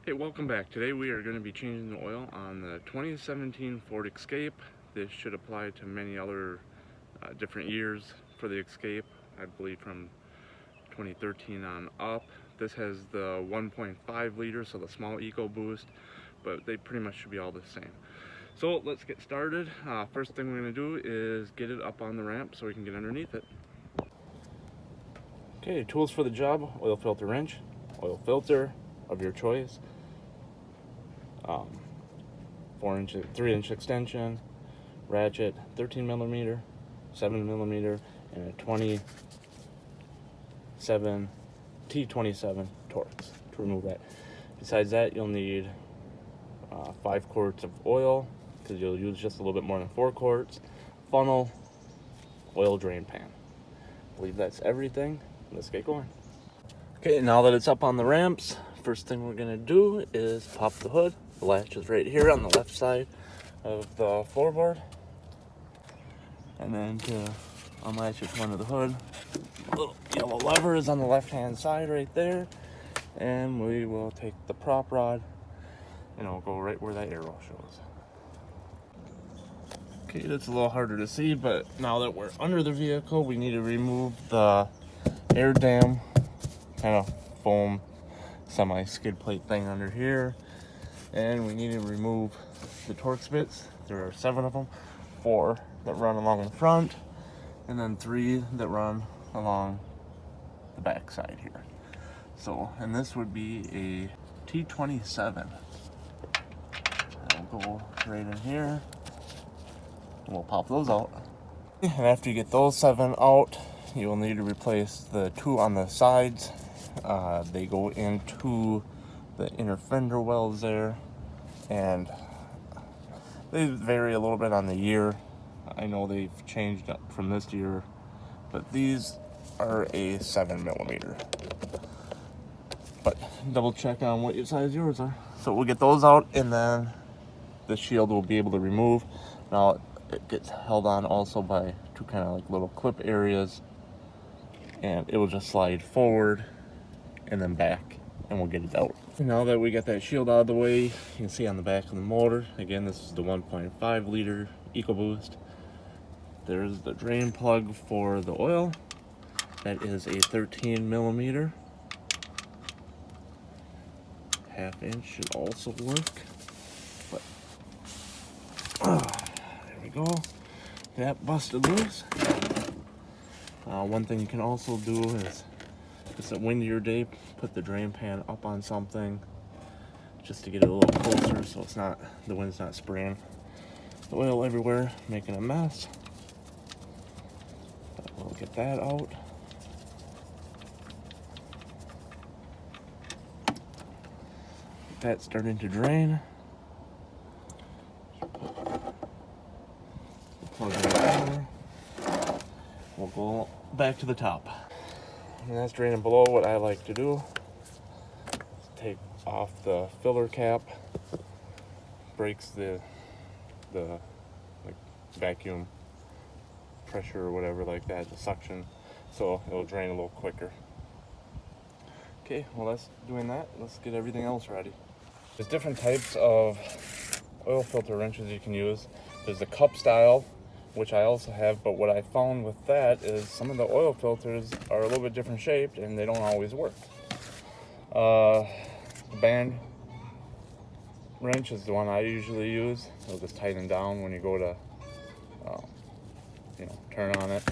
Hey, welcome back. Today we are going to be changing the oil on the 2017 Ford Escape. This should apply to many other different years for the Escape, I believe from 2013 on up. This has the 1.5 liter, so the small EcoBoost, but they pretty much should be all the same. So let's get started. First thing we're going to do is get it up on the ramp so we can get underneath it. Okay, tools for the job: oil filter wrench, oil filter of your choice, 3-inch extension, ratchet, 13 millimeter, 7 millimeter, and a 27 T27 Torx to remove that. Besides that, you'll need 5 quarts of oil, because you'll use just a little bit more than 4 quarts, funnel, oil drain pan. I believe that's everything. Let's get going. Okay, now that it's up on the ramps, first thing we're gonna do is pop the hood. The latch is right here on the left side of the floorboard. And then to unlatch it under the hood, the little yellow lever is on the left-hand side right there. And we will take the prop rod and it'll go right where that arrow shows. Okay, that's a little harder to see, but now that we're under the vehicle, we need to remove the air dam kind of foam semi-skid plate thing under here, and we need to remove the Torx bits. There are 7 of them, 4 that run along the front, and then 3 that run along the back side here. So, and this would be a T27. I'll go right in here, and we'll pop those out. And after you get those 7 out, you will need to replace the 2 on the sides. They go into the inner fender wells there, and they vary a little bit on the year. I know they've changed up from this year, but these are a 7 millimeter. But double check on what size yours are. So we'll get those out, and then the shield will be able to remove. Now it gets held on also by 2 kind of like little clip areas, and it will just slide forward and then back, and we'll get it out. Now that we got that shield out of the way, you can see on the back of the motor, again, this is the 1.5 liter EcoBoost. There's the drain plug for the oil. That is a 13 millimeter. Half-inch should also work. But there we go. That busted loose. One thing you can also do is, if it's a windier day, put the drain pan up on something just to get it a little closer so it's not, the wind's not spraying the oil everywhere, making a mess. But we'll get that out. That's starting to drain. Plug it right there. We'll go back to the top. And that's draining below. What I like to do is take off the filler cap, breaks the like vacuum pressure or whatever like that, the suction, so it'll drain a little quicker. Okay, well that's doing that. Let's get everything else ready. There's different types of oil filter wrenches you can use. There's the cup style, which I also have, but what I found with that is some of the oil filters are a little bit different shaped and they don't always work. The band wrench is the one I usually use. It'll just tighten down when you go to turn on it.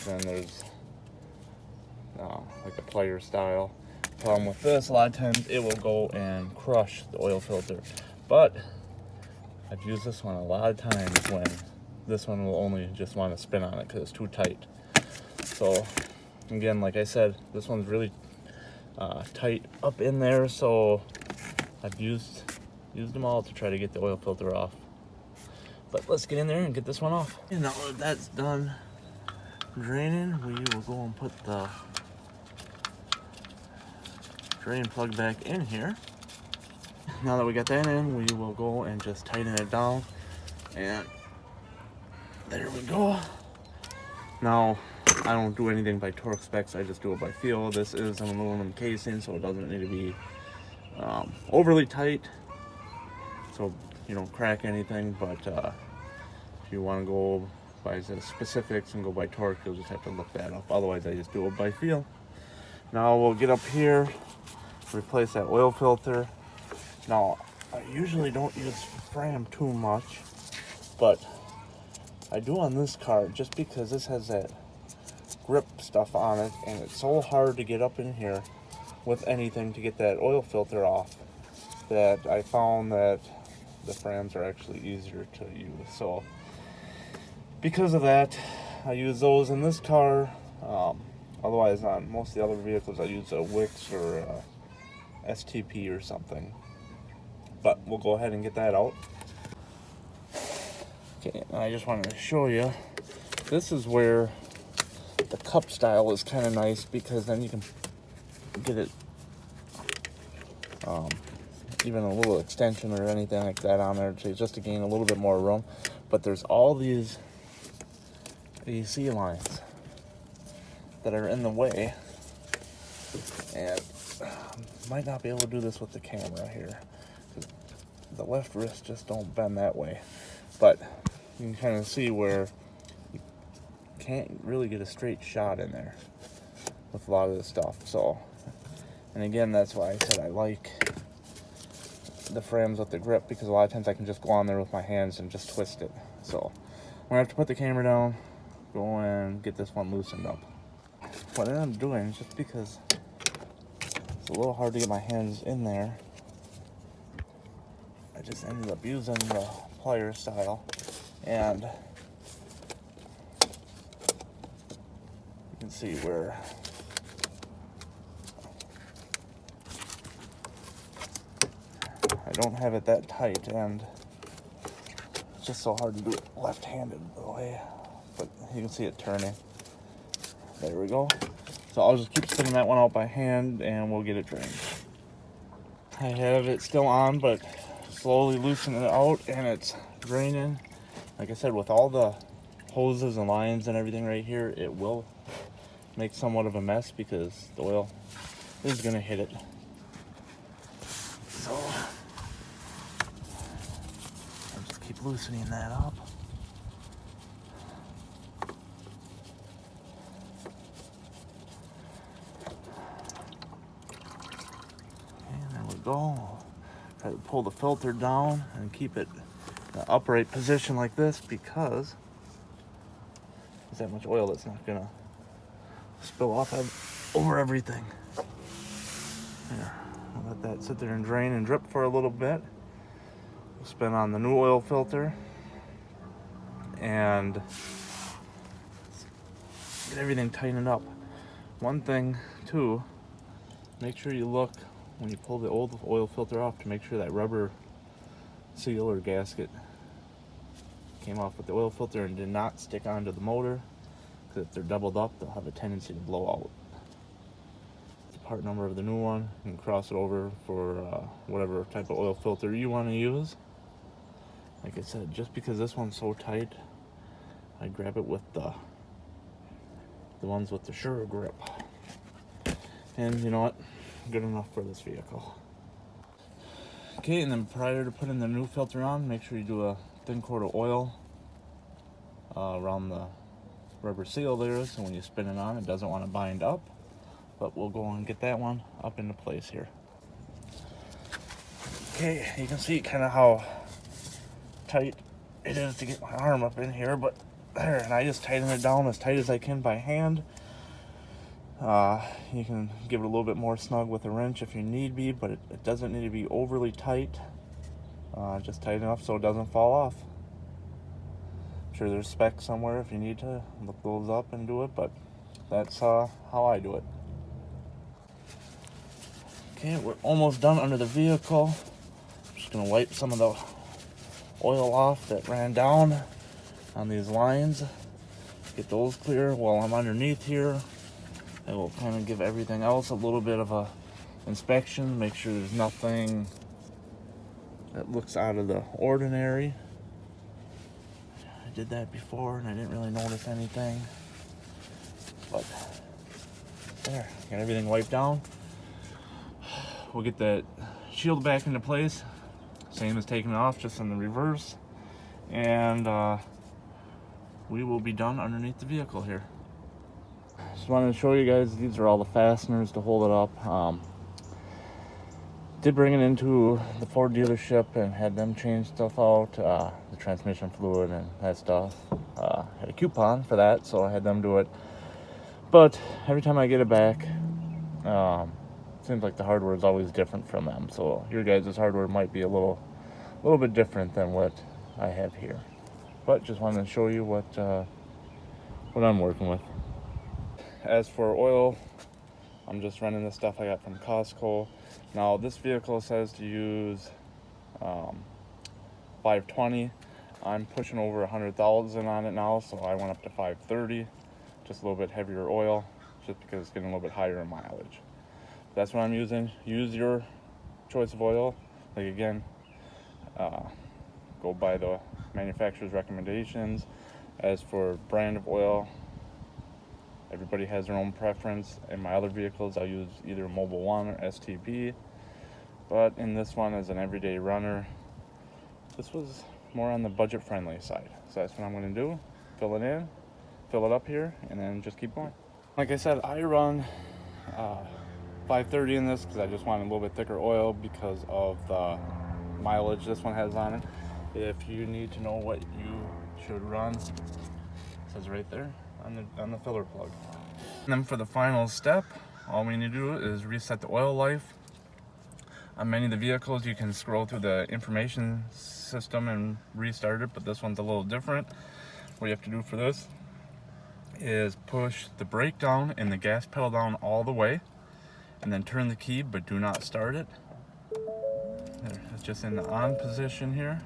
Then there's like a plier style. Problem with this, a lot of times it will go and crush the oil filter, but I've used this one a lot of times when this one will only just want to spin on it because it's too tight. So again, like I said, this one's really tight up in there, so I've used them all to try to get the oil filter off. But let's get in there and get this one off. And now that that's done draining, we will go and put the drain plug back in here. Now that we got that in, we will go and just tighten it down, and there we go. Now, I don't do anything by torque specs, I just do it by feel. This is an aluminum casing, so it doesn't need to be overly tight, so you don't crack anything. But if you want to go by the specifics and go by torque, you'll just have to look that up. Otherwise, I just do it by feel. Now we'll get up here, replace that oil filter. Now, I usually don't use Fram too much, but I do on this car just because this has that grip stuff on it, and it's so hard to get up in here with anything to get that oil filter off that I found that the Frams are actually easier to use. So because of that, I use those in this car. Otherwise, on most of the other vehicles, I use a Wix or a STP or something. But we'll go ahead and get that out. Okay, and I just wanted to show you, this is where the cup style is kind of nice, because then you can get it even a little extension or anything like that on there just to gain a little bit more room. But there's all these AC lines that are in the way, and might not be able to do this with the camera here. The left wrist just don't bend that way, but you can kind of see where you can't really get a straight shot in there with a lot of this stuff. So, and again, that's why I said I like the Frams with the grip, because a lot of times I can just go on there with my hands and just twist it. So I'm gonna have to put the camera down, go and get this one loosened up. What I ended up doing, just because it's a little hard to get my hands in there, I just ended up using the plier style, and you can see where I don't have it that tight, and it's just so hard to do it left-handed the way, but you can see it turning. There we go. So I'll just keep spinning that one out by hand, and we'll get it drained. I have it still on, but slowly loosening it out, and it's draining. Like I said, with all the hoses and lines and everything right here, it will make somewhat of a mess because the oil is going to hit it. So I'll just keep loosening that up. And there we go. Try to pull the filter down and keep it in an upright position like this, because there's that much oil that's not gonna spill off over everything. There, I'll let that sit there and drain and drip for a little bit. We'll spin on the new oil filter and get everything tightened up. One thing too, make sure you look when you pull the old oil filter off to make sure that rubber seal or gasket came off with the oil filter and did not stick onto the motor, because if they're doubled up, they'll have a tendency to blow out. The part number of the new one, you can cross it over for whatever type of oil filter you want to use. Like I said, just because this one's so tight, I grab it with the ones with the Sure grip. And you know what? Good enough for this vehicle. Okay, and then prior to putting the new filter on, make sure you do a thin coat of oil around the rubber seal there, so when you spin it on, it doesn't want to bind up. But we'll go and get that one up into place here. Okay, you can see kind of how tight it is to get my arm up in here, but there, and I just tighten it down as tight as I can by hand. You can give it a little bit more snug with a wrench if you need be, but it doesn't need to be overly tight. Just tight enough so it doesn't fall off. I'm sure there's specs somewhere if you need to look those up and do it, but that's how I do it. Okay, we're almost done under the vehicle. I'm just gonna wipe some of the oil off that ran down on these lines. Get those clear while I'm underneath here. I will kind of give everything else a little bit of a inspection, make sure there's nothing that looks out of the ordinary. I did that before and I didn't really notice anything, but there, got everything wiped down. We'll get that shield back into place, same as taking it off, just in the reverse, and we will be done underneath the vehicle here. Just wanted to show you guys, these are all the fasteners to hold it up. Did bring it into the Ford dealership and had them change stuff out, the transmission fluid and that stuff. Had a coupon for that, so I had them do it. But every time I get it back, seems like the hardware is always different from them. So your guys' hardware might be a little bit different than what I have here. But just wanted to show you what I'm working with. As for oil, I'm just running the stuff I got from Costco. Now this vehicle says to use 520. I'm pushing over 100,000 on it now, so I went up to 530. Just a little bit heavier oil, just because it's getting a little bit higher in mileage. That's what I'm using. Use your choice of oil. Like again, go by the manufacturer's recommendations. As for brand of oil, everybody has their own preference. In my other vehicles, I'll use either Mobil 1 or STB. But in this one, as an everyday runner, this was more on the budget-friendly side. So that's what I'm going to do. Fill it in, fill it up here, and then just keep going. Like I said, I run 530 in this because I just want a little bit thicker oil because of the mileage this one has on it. If you need to know what you should run, it says right there on the filler plug. And then for the final step, all we need to do is reset the oil life. On many of the vehicles, you can scroll through the information system and restart it, but this one's a little different. What you have to do for this is push the brake down and the gas pedal down all the way, and then turn the key, but do not start it. There, it's just in the on position here,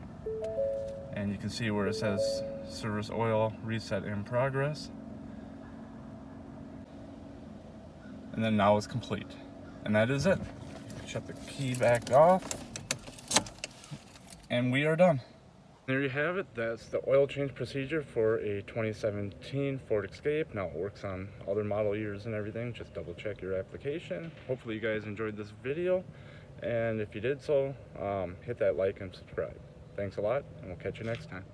and you can see where it says service oil reset in progress. And then now it's complete, and that is it. Shut the key back off, and we are done. There you have it. That's the oil change procedure for a 2017 Ford Escape. Now it works on other model years and everything. Just double check your application. Hopefully you guys enjoyed this video, and if you did so, hit that like and subscribe. Thanks a lot, and we'll catch you next time.